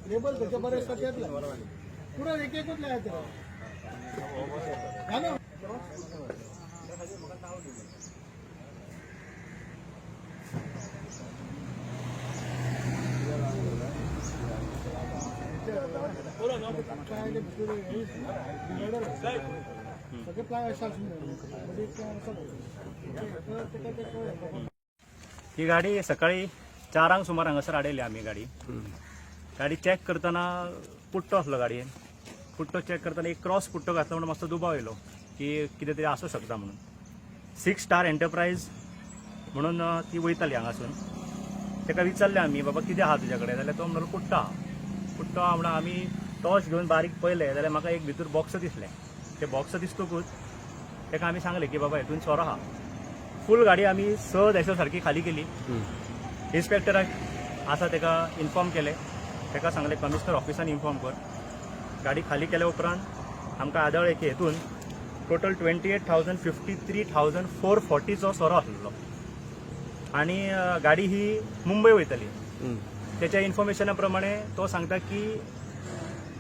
label त्याच्या बरेच पुढे एक एकच लिहायचं ही गाडी सकाळी 4 सुमार हांगासर हाडयली आमी गाडी चॅक करतना पुट्टो आसलो गाडयेन पुट्टो चॅक करतना एक क्रॉस पुट्टो घातलो म्हणून मातसो दुबाव येयलो की कितें तरी आसूं शकता म्हणून 6 स्टार एंटरप्रायज म्हणून ती वयताली हांगासून ताका विचारलें आमी बाबा कितें आहा तुज्या कडेन जाल्यार तो म्हणलो पुट्टो आहा म्हणून आमी टॉर्च घेवन बारीक पळयलें जाल्यार म्हाका एक भितर बॉक्स दिसलें ते बॉक्स दिसतकूच ताका आमी सांगलें की बाबा हितून सोरो आहा फूल गाडी आमी सहज एसो सारकी खाली केली इन्स्पेक्टराक आसा ताका इन्फॉर्म केलें ताका सांगलें कमिशनर ऑफिसान इन्फॉर्म कर गाडी खाली केल्या उपरांत आमकां आदळ्ळें की हेतून टोटल 28,053,440चो सोरो आसलो आनी गाडी ही मुंबय वयतली त्याच्या इन्फॉर्मेशना प्रमाणे तो सांगता की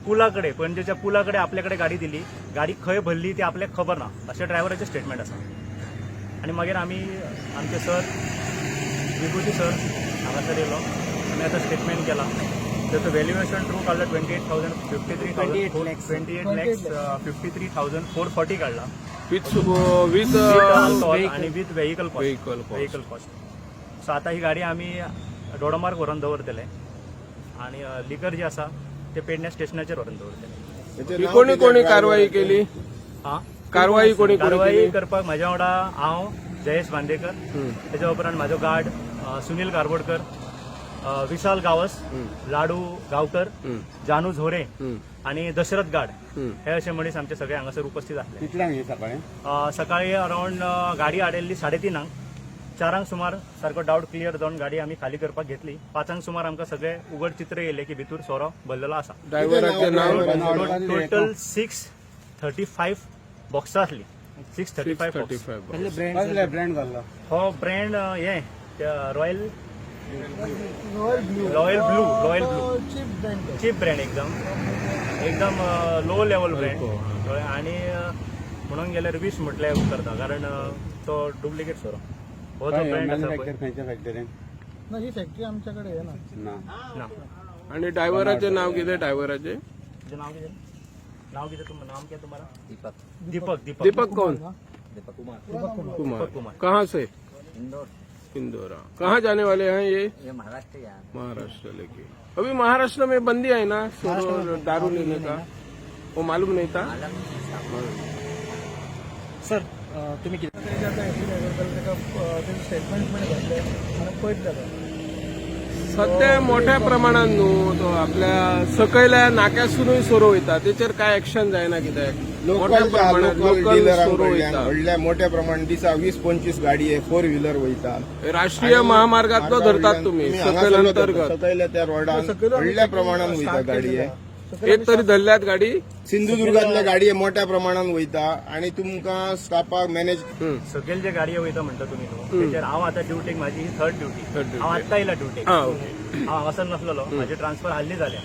पुलाकडे पणजेच्या पुलाकडे आपल्याकडे गाडी दिली गाडी खंय भरली ती आपल्याक खबर ना अशें ड्रायव्हराचें स्टेटमेंट आसा आनी मागीर आमी आमचे सर विभूती सर हांगासर येयलो आमी आतां स्टेटमेंट केला त्याचं व्हॅल्युएशन ट्रू काढलं 28,440 काढला विथ आणि विथ व्हेकल कॉस्ट सो आता ही गाडी आम्ही दोडमार्ग व्हरून दवरतले आणि लिकर जे आसा ते पेडण्या स्टेशनाचेर व्हरून दवरतले कोणी कोणी कारवाई केली कारवाई करपाक म्हाज्या वांगडा हांव जयेश बांदेकर त्याच्या उपरांत म्हाजो गार्ड सुनील कारबोडकर विशाल गावस लाडू गावकर जानू झोरे आणि दशरथ गाड हे असे मनीस आमचे सगळे हांगासर उपस्थित आसले सकाळी अराउंड गाडी हाडयल्ली 3:30 4 सुमार सारको डाऊट क्लियर जावन गाडी आमी खाली करपाक घेतली 5 सुमार आमकां सगळे उघड चित्र येयले की भितूर सोरो भरलेलो आसा टोटल 635 बॉक्सां आसली 635 हो ब्रँड हे रॉयल ब्लू चीप ब्रँड एकदम लो लेवल ब्रँड आणि म्हणून गेल्यार विश म्हटल्यार करता कारण तो डुप्लिकेट सोरो हो तो ब्रँड आसा ना ही फॅक्टरी आमच्याकडे आहे ना आणि ड्रायव्हराचे नाव कितें ड्रायव्हराचे नाव कितें तुम्हाला दीपक कौन दीपक कुमार कहाँ से इंदौरा कहाँ जाने वाले हैं ये महाराष्ट्र लेके अभी महाराष्ट्र में बंदी है ना दारू लेने का वो मालूम नहीं था सर तुम्ही स्टेटमेंट घेतले आणि पळयत जाता सध्या मोठ्या प्रमाणात न्हू तो आपल्या सकयल्या नाक्यासूनय सोरो वयता तेचेर काय एक्शन जायना कित्याक मोठ्या प्रमाणात लोकल सोरो वयता व्हडल्या मोठ्या प्रमाणात दिसा 20-25 गाडी 4 व्हीलर वयता राष्ट्रीय महामार्गातलो धरतात तुम्ही सकयल अंतर्गत सकयल्या त्या रोडान व्हडल्या प्रमाणात वयता गाडी एक तरी धरल्यात गाडी सिंधुदुर्गातल्या गाडी मोठ्या प्रमाणात वयता आणि तुमकां स्टाफाक मॅनेज सगळे जे गाडयो वयता म्हणटा तुम्ही त्याचेर हांव आतां ड्युटीक म्हाजी ही 3rd ड्युटी हांव आत्ता येयला ड्युटीक हांव हांगासर नासलेलो म्हाजी ट्रान्सफर हाल्ली जाल्या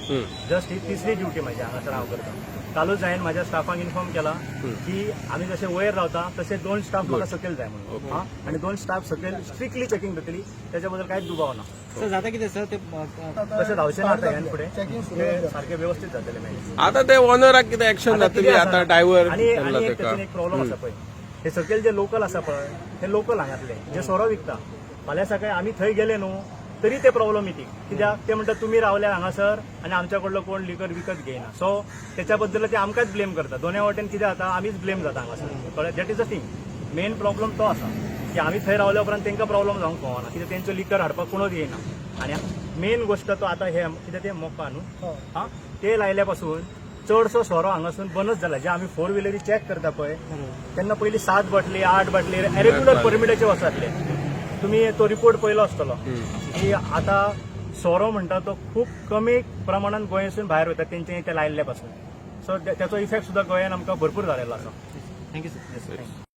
जस्ट ही 3री ड्युटी म्हाजी हांगासर हांव करता कालूच हांवें म्हाज्या स्टाफांक इन्फॉर्म केला की आमी जशे वयर रावता तसे 2 स्टाफ म्हाका सकयल जाय म्हणून हा आनी 2 स्टाफ सकयल स्ट्रिक्टली चेकिंग जातली त्याच्या बद्दल कांयच दुबाव ना सर जाता कितें सर ते तशें जावचें ना आतां ह्यान फुडें ते सारकें व्यवस्थीत जातलें मागीर आता ते ओनराक कितें एक्शन जातली आता ड्रायव्हर आणि त्यांना एक तेका त्यातून एक प्रॉब्लेम आसा पळय हे सकयल जे लोकल आसा पळय ते लोकल हांगातले जे सोरो विकता फाल्यां सकाळी आमी थंय गेले न्हू तरी ते प्रॉब्लेमेटीक कित्याक ते म्हणटा तुमी रावल्या हांगासर आनी आमच्या कडलो कोण लिकर विकत घेयना सो त्याच्या बद्दल ते आमकांच ब्लेम करता दोनूय वाटेन कितें जाता आमीच ब्लेम जाता हांगासर कळ्ळें that is a thing main problem तो आसा की आमी थंय रावल्या उपरांत तांकां प्रॉब्लेम जावंक पावना कित्याक तेंचो लिकर हाडपाक कोणूच येयना आनी मेन गोश्ट तो आतां हे कितें ते मोपा न्हू हा ते लायल्या पासून चडसो सोरो हांगासून बनच जाला जे आमी 4 व्हिलरी चॅक करता पळय तेन्ना पयलीं 7 बाटली 8 बाटली रेग्युलर परमिटाचे वचातले तुम्ही तो रिपोर्ट पयलो आसतलो की आता सोरो म्हणटा तो खूप कमी प्रमाणात गोंयासून भायर वतात तेंचे ते लायल्ल्या पासून सो त्याचो इफेक्ट सुद्धा गोंयान आमकां भरपूर जालेलो आसा थँक्यू सर